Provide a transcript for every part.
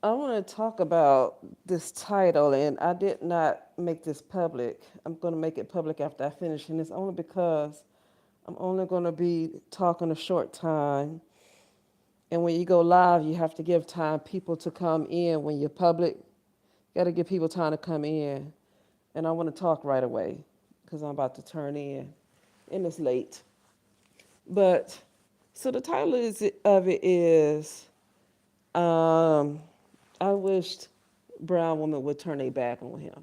I want to talk about this title, and I did not make this public. I'm going to make it public after I finish, and it's only because I'm only going to be talking a short time. And when you go live, you have to give time people to come in. When you're public, you got to give people time to come in. And I want to talk right away because I'm about to turn in, and it's late. But so the title of it is um, I wished brown women would turn their back on him.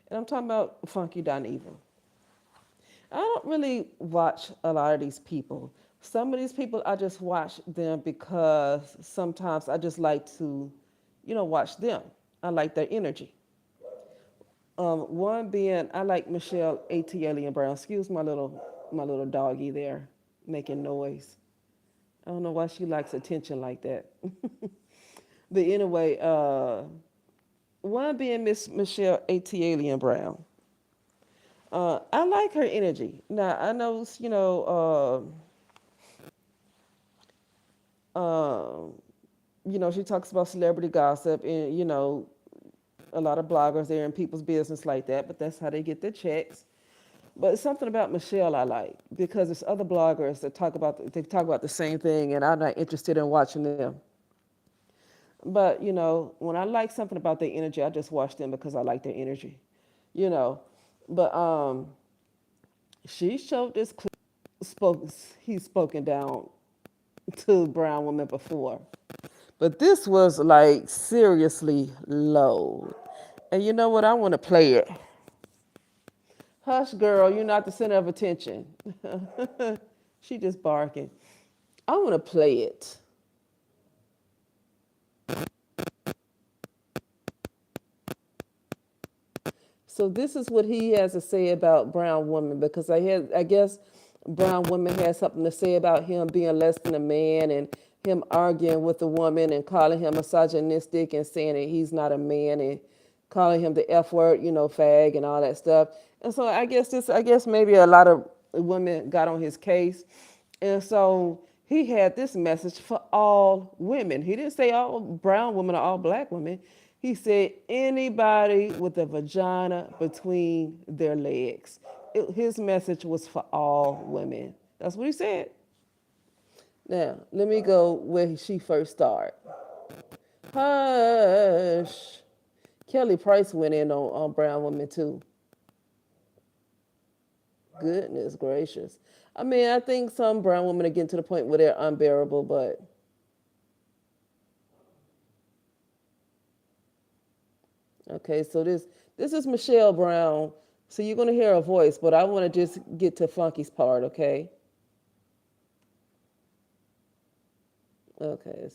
And I'm talking about Funky Dineva. I don't really watch a lot of these people. Some of these people, I just watch them because sometimes I just like to, watch them. I like their energy. One being, I like Michelle A.T. Alien Brown. Excuse my little doggy there making noise. I don't know why she likes attention like that. But anyway, one being Miss Michelle A.T. Alien Brown. I like her energy. Now I know, she talks about celebrity gossip, and a lot of bloggers there in people's business like that. But that's how they get their checks. But it's something about Michelle I like because there's other bloggers that talk about the same thing, and I'm not interested in watching them. But when I like something about their energy, I just watch them because I like their energy. You know, but she showed this clip. Spoke He's spoken down to brown women before, but this was like seriously low. And you know what? I want to play it. Hush, girl, you're not the center of attention. She just barking. I want to play it. So this is what he has to say about brown women because I guess brown women had something to say about him being less than a man and him arguing with a woman and calling him misogynistic and saying that he's not a man and calling him the F word, fag and all that stuff. And so I guess maybe a lot of women got on his case. And so he had this message for all women. He didn't say all brown women or all black women. He said anybody with a vagina between their legs. His message was for all women. That's what he said. Now, let me go where she first started. Hush. Kelly Price went in on brown women too. Goodness gracious. I mean, I think some brown women are getting to the point where they're unbearable, but okay, so this is Michelle Brown. So you're gonna hear her voice, but I want to just get to Funky's part, okay? Okay.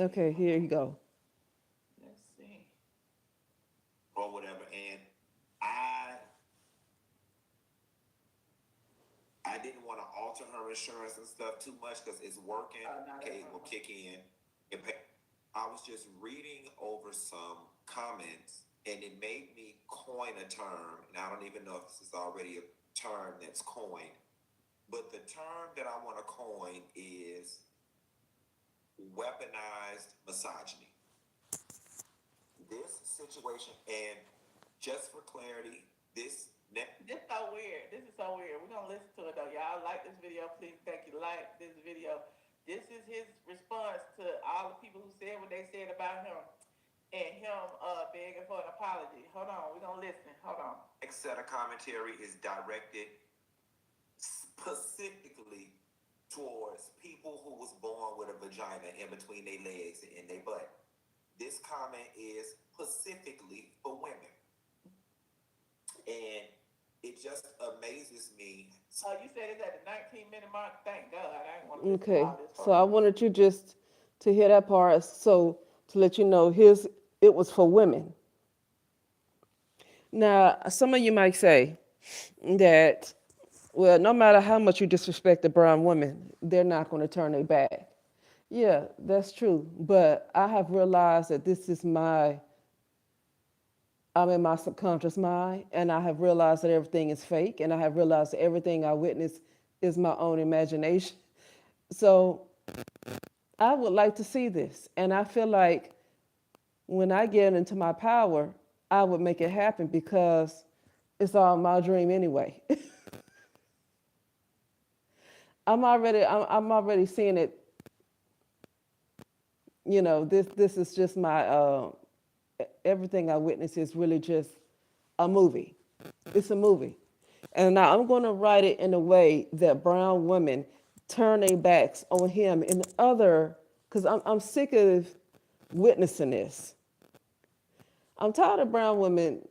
Okay, here you go. specifically towards people who was born with a vagina in between their legs and their butt. This comment is specifically for women. And it just amazes me. Oh, you said it's at the 19-minute mark? Thank God. I didn't want to listen to Okay, all this so from I you. wanted you just to hear that part. So to let you know, it was for women. Now, some of you might say that, well, no matter how much you disrespect the brown women, they're not going to turn their back. Yeah, that's true. But I have realized that I'm in my subconscious mind, and I have realized that everything is fake, and I have realized that everything I witness is my own imagination. So I would like to see this, and I feel like when I get into my power, I would make it happen because it's all my dream anyway. I'm already seeing it. This is just my everything I witness is really just a movie. It's a movie. And now I'm going to write it in a way that brown women turn their backs on him and other, because I'm sick of witnessing this. I'm tired of brown women.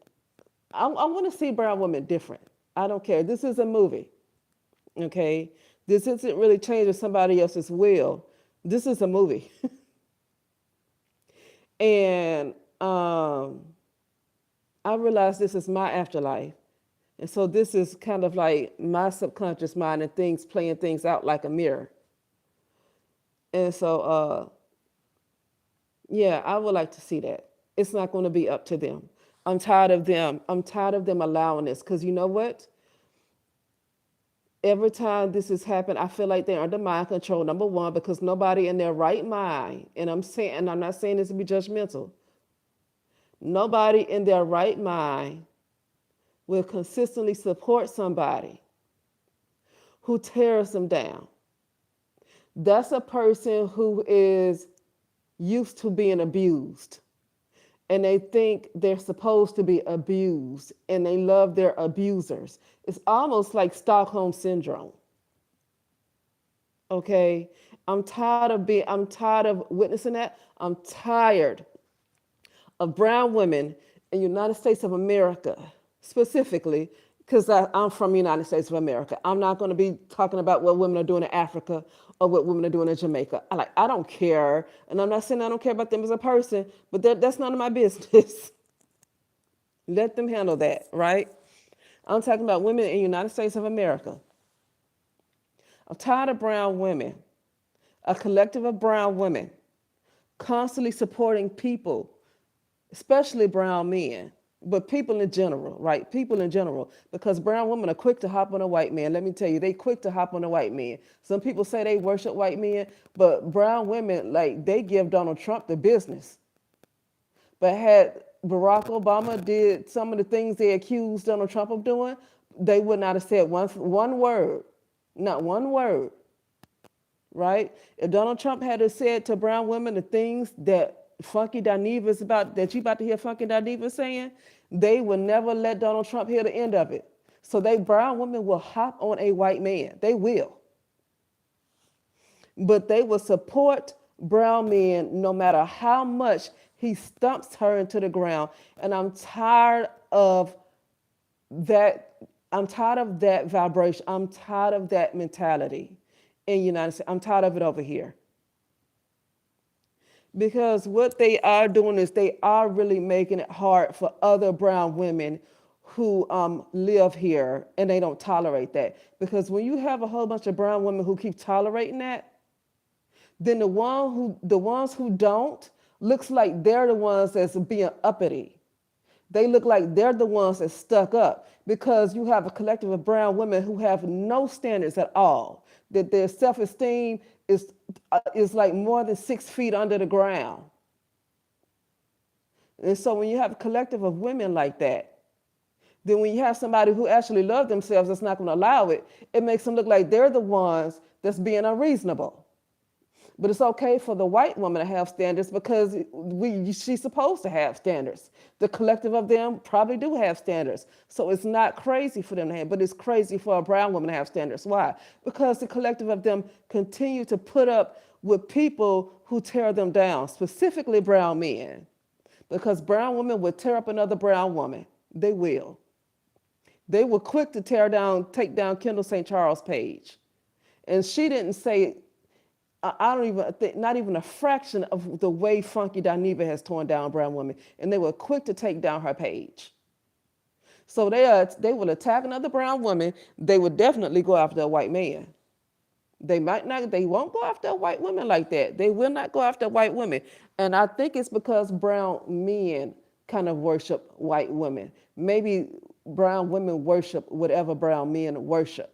I want to see brown women different. I don't care. This is a movie, okay? This isn't really changing somebody else's will. This is a movie. And I realize this is my afterlife. And so this is kind of like my subconscious mind and things playing things out like a mirror. And so, yeah, I would like to see that. It's not going to be up to them. I'm tired of them. I'm tired of them allowing this because you know what? Every time this has happened, I feel like they're under mind control. Number one, because nobody in their right mind, and I'm not saying this to be judgmental. Nobody in their right mind will consistently support somebody who tears them down. That's a person who is used to being abused and they think they're supposed to be abused and they love their abusers. It's almost like Stockholm syndrome. Okay? I'm tired of witnessing that. I'm tired of brown women in the United States of America, specifically, because I'm from the United States of America. I'm not going to be talking about what women are doing in Africa or what women are doing in Jamaica. I don't care, and I'm not saying I don't care about them as a person, but that's none of my business. Let them handle that, right? I'm talking about women in the United States of America. I'm tired of brown women, a collective of brown women, constantly supporting people, especially brown men, but people in general, right? People in general, because brown women are quick to hop on a white man. Let me tell you, they quick to hop on a white man. Some people say they worship white men, but brown women, like, they give Donald Trump the business. But had Barack Obama did some of the things they accused Donald Trump of doing, they would not have said one word, not one word, right? If Donald Trump had said to brown women the things that Funky Dineva is about, that you about to hear Funky Dineva saying, they will never let Donald Trump hear the end of it. So brown women will hop on a white man. They will. But they will support brown men no matter how much he stumps her into the ground. And I'm tired of that. I'm tired of that vibration. I'm tired of that mentality in the United States. I'm tired of it over here. Because what they are doing is they are really making it hard for other brown women who live here and they don't tolerate that. Because when you have a whole bunch of brown women who keep tolerating that, then the ones who don't looks like they're the ones that's being uppity. They look like they're the ones that stuck up because you have a collective of brown women who have no standards at all. That their self-esteem is like more than 6 feet under the ground. And so when you have a collective of women like that, then when you have somebody who actually loves themselves that's not going to allow it, it makes them look like they're the ones that's being unreasonable. But it's okay for the white woman to have standards because she's supposed to have standards. The collective of them probably do have standards. So it's not crazy for them to have, but it's crazy for a brown woman to have standards. Why? Because the collective of them continue to put up with people who tear them down, specifically brown men. Because brown women would tear up another brown woman. They will. They were quick to take down Kendall St. Charles page. And she didn't say, I don't even think, not even a fraction of the way Funky Dineva has torn down brown women. And they were quick to take down her page. So they would attack another brown woman. They would definitely go after a white man. They won't go after a white woman like that. They will not go after white women. And I think it's because brown men kind of worship white women. Maybe brown women worship whatever brown men worship.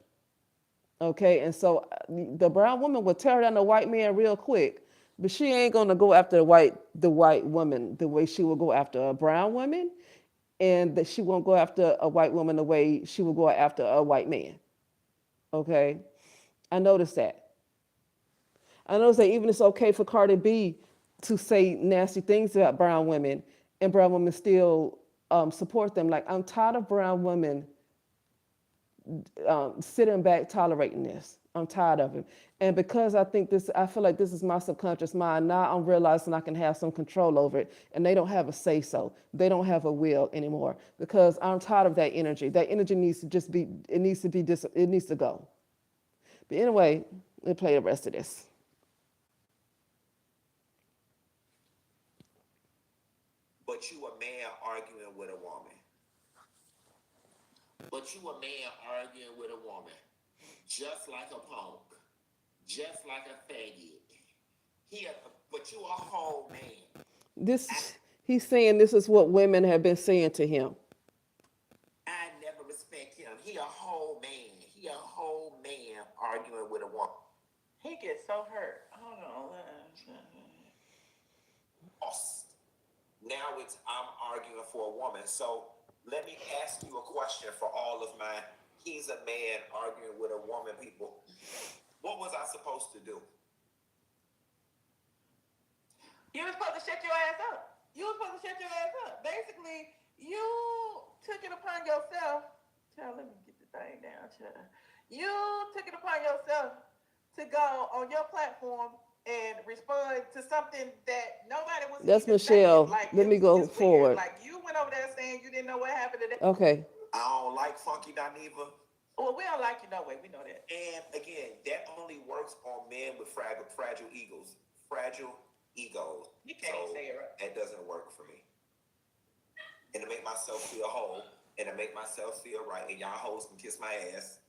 Okay, and so the brown woman will tear down the white man real quick, but she ain't gonna go after the white woman the way she will go after a brown woman, and that she won't go after a white woman the way she will go after a white man. Okay, I noticed that. I noticed that even it's okay for Cardi B to say nasty things about brown women, and brown women still support them. Like, I'm tired of brown women sitting back tolerating this. I'm tired of it. And because I feel like this is my subconscious mind, now I'm realizing I can have some control over it. And they don't have a say so. They don't have a will anymore because I'm tired of that energy. That energy needs to just be, it needs to go. But anyway, let's play the rest of this. But you a man arguing with a woman. But you a man arguing with a woman. Just like a punk. Just like a faggot. But you a whole man. He's saying this is what women have been saying to him. I never respect him. He a whole man. He a whole man arguing with a woman. He gets so hurt. Hold on. Now I'm arguing for a woman. So let me ask you a question for all of my he's a man arguing with a woman people. What was I supposed to do? You were supposed to shut your ass up. Basically, you took it upon yourself. Child, let me get the thing down, child. You took it upon yourself to go on your platform and respond to something that nobody was. That's Michelle. Like, let me go forward. Like, you went over there saying you didn't know what happened today. Okay. I don't like Funky Dineva. Well, we don't like you no way. We know that. And again, that only works on men with fragile egos. Fragile egos. You can't say it right. That doesn't work for me. And to make myself feel whole, and to make myself feel right, and y'all hoes can kiss my ass.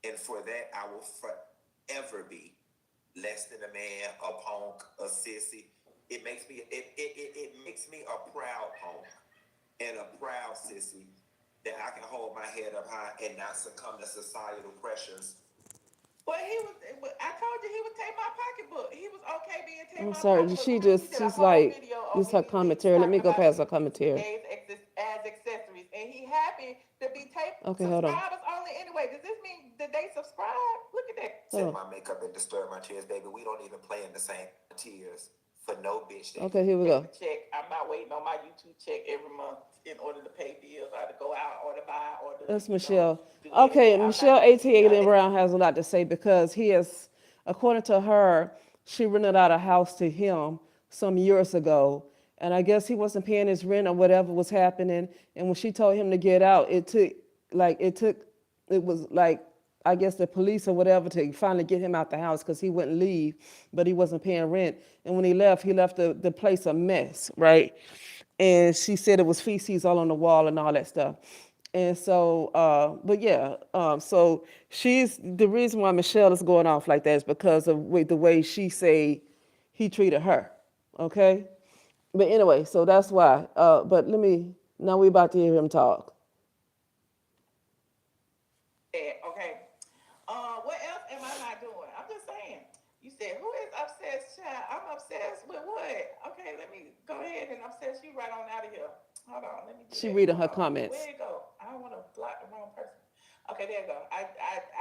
And for that, I will forever be less than a man, a punk, a sissy. It makes me a proud punk and a proud sissy that I can hold my head up high and not succumb to societal pressures. But I told you he would take my pocketbook. He was okay being taken. I'm sorry, she's like, this is her commentary. Let me go past her commentary. As accessories. And he happy to be taken. Okay, hold on. Subscribers only anyway. Does this mean that they subscribe? Look at that. Set my makeup and disturb my tears, baby. We don't even play in the same tears for no bitch. Okay, here we go. Check. I'm not waiting on my YouTube check every month in order to pay bills or to go out or to buy or to. That's Michelle. Okay, Michelle A.T.A. Brown has a lot to say because he is, according to her, she rented out a house to him some years ago. And I guess he wasn't paying his rent or whatever was happening. And when she told him to get out, it was like, I guess the police or whatever to finally get him out the house because he wouldn't leave, but he wasn't paying rent. And when he left the place a mess, right? And she said it was feces all on the wall and all that stuff. And so, but yeah, so the reason why Michelle is going off like that is because of the way she say he treated her, okay? But anyway, so that's why. But now we're about to hear him talk. Okay. What else am I not doing? I'm just saying. You said, who is obsessed, child? I'm obsessed with what? Okay, let me go ahead and obsess you right on out of here. Hold on, let me. She reading her comments. Where it go? I don't want to block the wrong person. Okay, there you go. I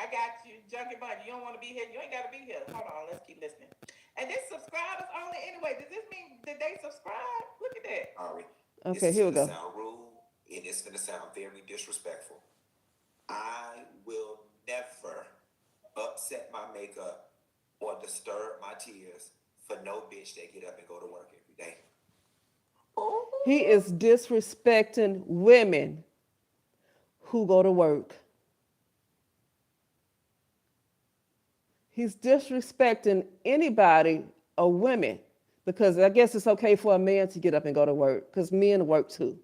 got you, Junkie Bunny. You don't want to be here. You ain't got to be here. Hold on, let's keep listening. And this subscribers only anyway. Does this mean that they subscribe? Look at that. Ari, this Okay, is here we gonna go. sound rude and it's gonna sound very disrespectful. I will never upset my makeup or disturb my tears for no bitch that get up and go to work every day. Ooh. He is disrespecting women who go to work. He's disrespecting anybody or women because I guess it's okay for a man to get up and go to work because men work too.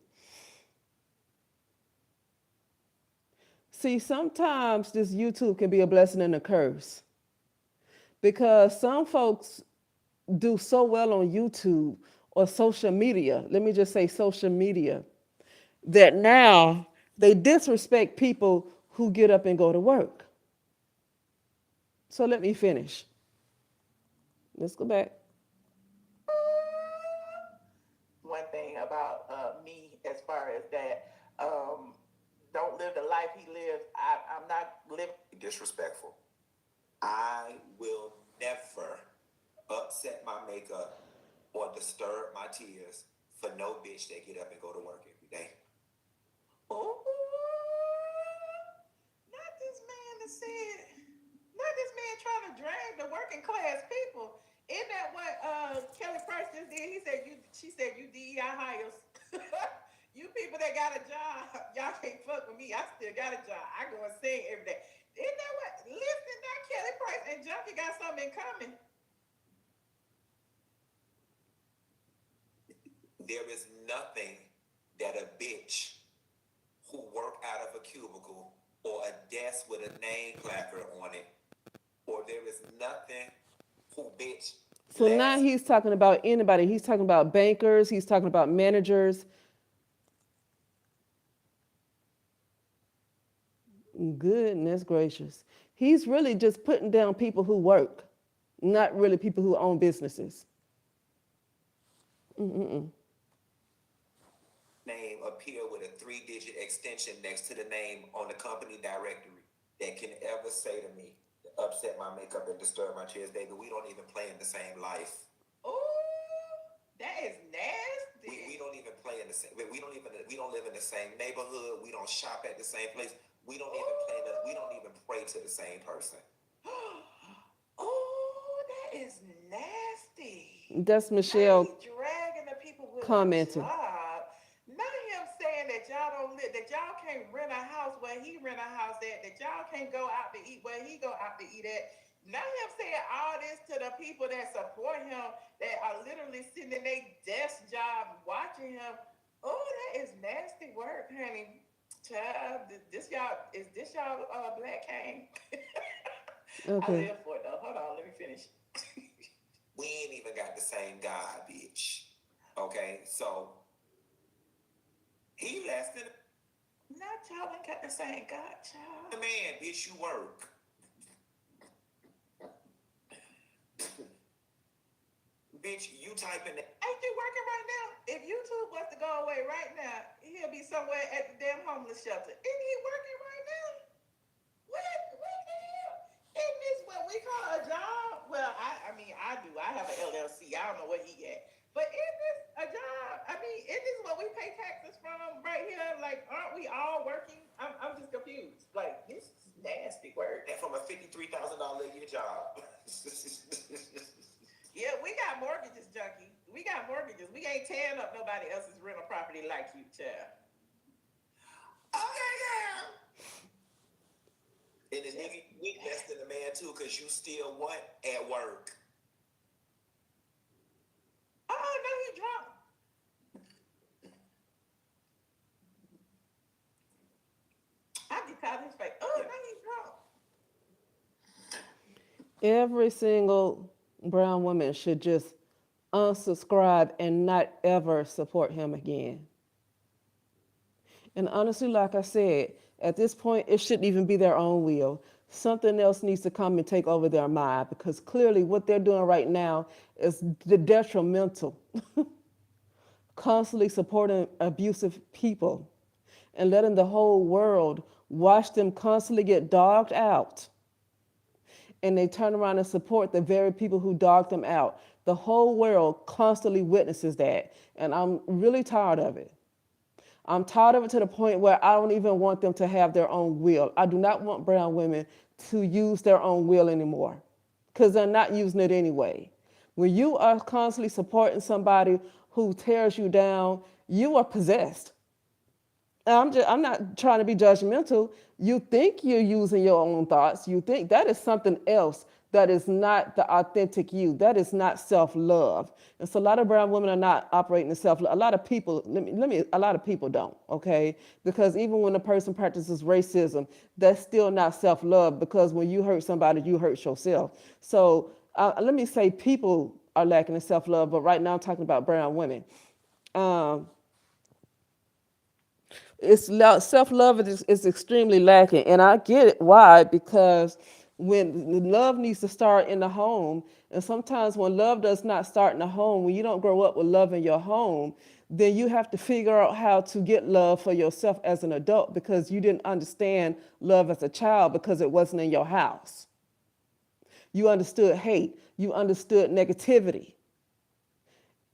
See, sometimes this YouTube can be a blessing and a curse because some folks do so well on YouTube or social media, let me just say social media, that now they disrespect people who get up and go to work. So let me finish. Let's go back. One thing about me as far as that, don't live the life he lives. I'm not living. Disrespectful. I will never upset my makeup or disturb my tears for no bitch that get up and go to work every day. Ooh, not this man that said, not this man trying to drag the working class people. Isn't that what Kelly Price just did? She said you DEI hires. You people that got a job, y'all can't fuck with me. I still got a job. I go and sing every day. Isn't that what? Listen, now Kelly Price and Junkie got something in common. There is nothing that a bitch who work out of a cubicle or a desk with a name placard on it, or there is nothing who bitch. So now he's talking about anybody. He's talking about bankers. He's talking about managers. Goodness gracious. He's really just putting down people who work, not really people who own businesses. Mm-mm. Name appear with a 3-digit extension next to the name on the company directory that can ever say to me, upset my makeup and disturb my chairs, baby. We don't even play in the same life. Ooh, that is nasty. We don't even play in the same. We don't live in the same neighborhood. We don't shop at the same place. We don't even we don't even pray to the same person. Oh, that is nasty. That's Michelle Now he dragging the people with commenting. a job. Not him saying that y'all don't live, that y'all can't rent a house where he rent a house at, that y'all can't go out to eat where he go out to eat at. Not him saying all this to the people that support him, that are literally sitting in their desk job watching him. Oh, that is nasty work, honey. Child, is this y'all Black King? Okay. I live for it though. Hold on, let me finish. We ain't even got the same God, bitch. Okay, so he less than Not y'all ain't got the same God, child. a man, bitch. You work. Bitch, you typing that. Ain't you working right now? If YouTube was to go away right now, he'll be somewhere at the damn homeless shelter. Isn't he working right now? What the hell? Isn't this what we call a job? Well, I mean, I do. I have an LLC. I don't know where he at. But isn't this a job? I mean, isn't this what we pay taxes from right here? Like, aren't we all working? I'm just confused. Like, this is nasty work. And from a $53,000 a year job. Yeah, we got mortgages, Junkie. We got mortgages. We ain't tearing up nobody else's rental property like you, child. Okay, girl. And the nigga, you less than a man too, cause you still what? At work. Oh, no, he drunk. I can call his face. Oh, no, he's drunk. Every single brown woman should just unsubscribe and not ever support him again. And honestly, like I said, at this point, it shouldn't even be their own will. Something else needs to come and take over their mind because clearly what they're doing right now is detrimental. Constantly supporting abusive people and letting the whole world watch them constantly get dogged out, and they turn around and support the very people who dogged them out. The whole world constantly witnesses that, and I'm really tired of it. I'm tired of it to the point where I don't even want them to have their own will. I do not want brown women to use their own will anymore because they're not using it anyway. When you are constantly supporting somebody who tears you down, you are possessed. I'm not trying to be judgmental. You think you're using your own thoughts. You think that is something else. That is not the authentic you. That is not self-love. And so a lot of brown women are not operating in self-love. A lot of people, a lot of people don't, okay? Because even when a person practices racism, that's still not self-love, because when you hurt somebody, you hurt yourself. So let me say people are lacking in self-love, but right now I'm talking about brown women. Self-love is extremely lacking, and I get it. Why? Because when love needs to start in the home, and sometimes when love does not start in the home, when you don't grow up with love in your home, then you have to figure out how to get love for yourself as an adult, because you didn't understand love as a child because it wasn't in your house. You understood hate, you understood negativity,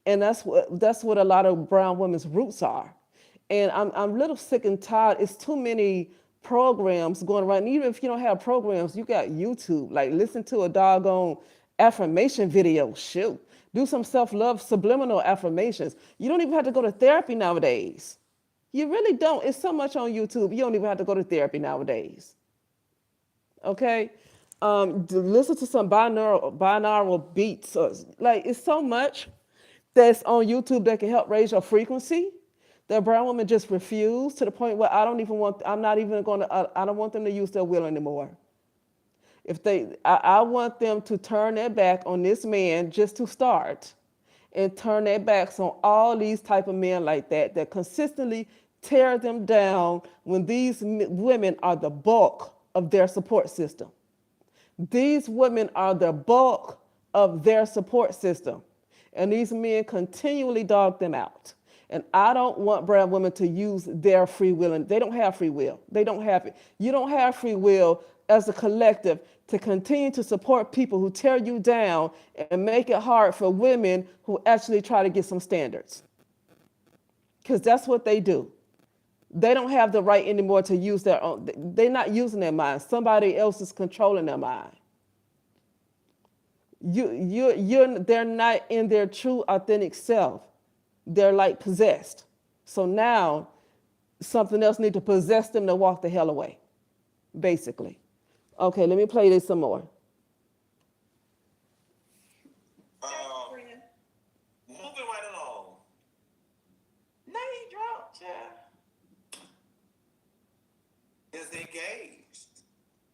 and that's what a lot of brown women's roots are. And I'm a little sick and tired. It's too many programs going around. And even if you don't have programs, you got YouTube. Like, listen to a doggone affirmation video. Shoot. Do some self-love subliminal affirmations. You don't even have to go to therapy nowadays. You really don't. It's so much on YouTube. You don't even have to go to therapy nowadays. Okay? Listen to some binaural beats. Like, it's so much that's on YouTube that can help raise your frequency. The brown women just refuse, to the point where I don't want them to use their will anymore. I want them to turn their back on this man just to start, and turn their backs on all these type of men like that consistently tear them down, when these women are the bulk of their support system. These women are the bulk of their support system, and these men continually dog them out. And I don't want brown women to use their free will, and they don't have free will. They don't have it. You don't have free will as a collective to continue to support people who tear you down and make it hard for women who actually try to get some standards. Because that's what they do. They don't have the right anymore to use their own. They're not using their mind. Somebody else is controlling their mind. They're not in their true, authentic self. They're like possessed. So now something else needs to possess them to walk the hell away, basically. Okay, let me play this some more. Moving right along. Name drop, child. Is engaged.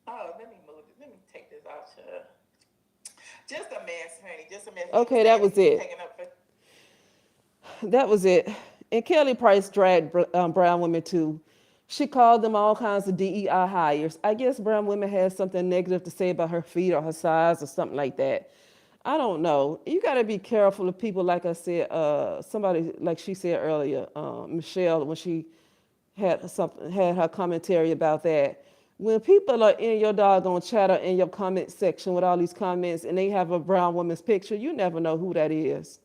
Oh, let me move it. Let me take this out, child. Just a mess, honey. Just a mess. Okay, that was it. Taking up for That was it. And Kelly Price dragged brown women too. She called them all kinds of DEI hires. I guess brown women had something negative to say about her feet or her size or something like that. I don't know. You got to be careful of people, like I said, somebody, like she said earlier, Michelle, when she had her commentary about that. When people are in your doggone chatter in your comment section with all these comments, and they have a brown woman's picture, you never know who that is.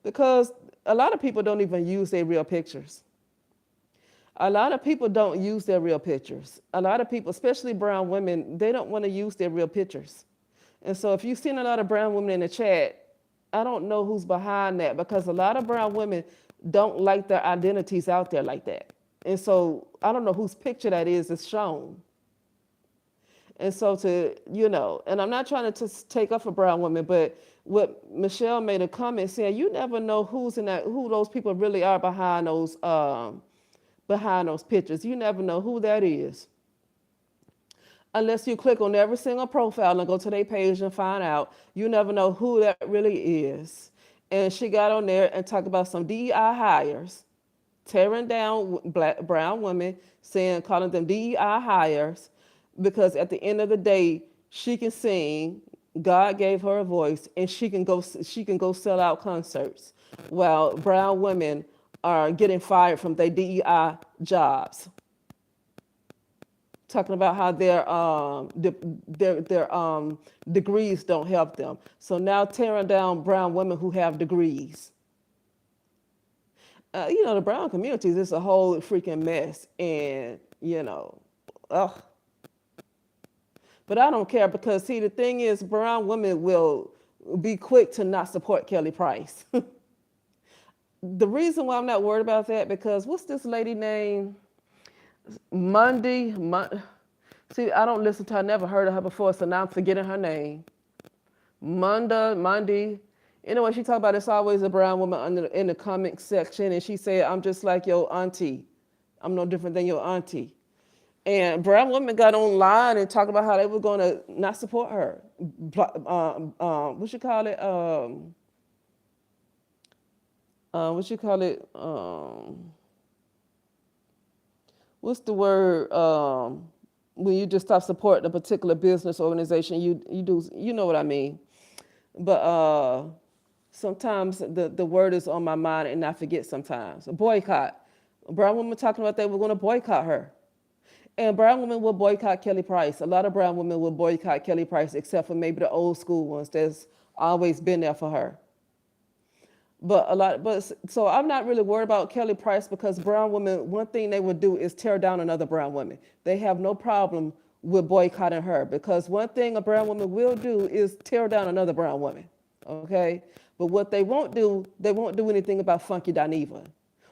Because a lot of people don't even use their real pictures. A lot of people don't use their real pictures. A lot of people, especially brown women, they don't want to use their real pictures. And so if you've seen a lot of brown women in the chat, I don't know who's behind that, because a lot of brown women don't like their identities out there like that. And so I don't know whose picture that is that's shown. And so and I'm not trying to take up for brown women, but what Michelle made a comment saying, you never know who those people really are behind those pictures. You never know who that is, unless you click on every single profile and go to their page and find out. You never know who that really is. And she got on there and talked about some DEI hires, tearing down brown women, calling them DEI hires, because at the end of the day, she can sing. God gave her a voice, and she can go sell out concerts, while brown women are getting fired from their DEI jobs. talking about how their degrees don't help them. So now tearing down brown women who have degrees. The brown community is just a whole freaking mess, and ugh. But I don't care because see, the thing is, brown women will be quick to not support Kelly Price. The reason why I'm not worried about that because what's this lady name? Monday. See, I don't listen to her. I never heard of her before, so now I'm forgetting her name. Monday. Anyway, she talked about it's always a brown woman in the comment section, and she said, "I'm just like your auntie. I'm no different than your auntie." And brown women got online and talked about how they were going to not support her. What you call it? What you call it? What's the word? When you just stop supporting a particular business organization, you do, you know what I mean. But sometimes the word is on my mind and I forget sometimes. A boycott. A brown woman talking about they were going to boycott her. And brown women will boycott Kelly Price. A lot of brown women will boycott Kelly Price, except for maybe the old school ones that's always been there for her. So I'm not really worried about Kelly Price because brown women, one thing they would do is tear down another brown woman. They have no problem with boycotting her because one thing a brown woman will do is tear down another brown woman, okay? But what they won't do anything about Funky Dineva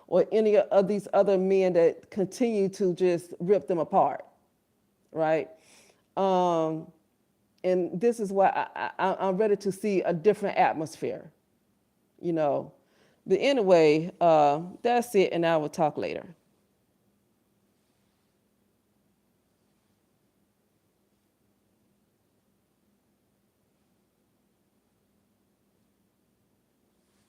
or any of these other men that continue to just rip them apart, right? And this is why I'm ready to see a different atmosphere. But anyway, that's it, and I will talk later.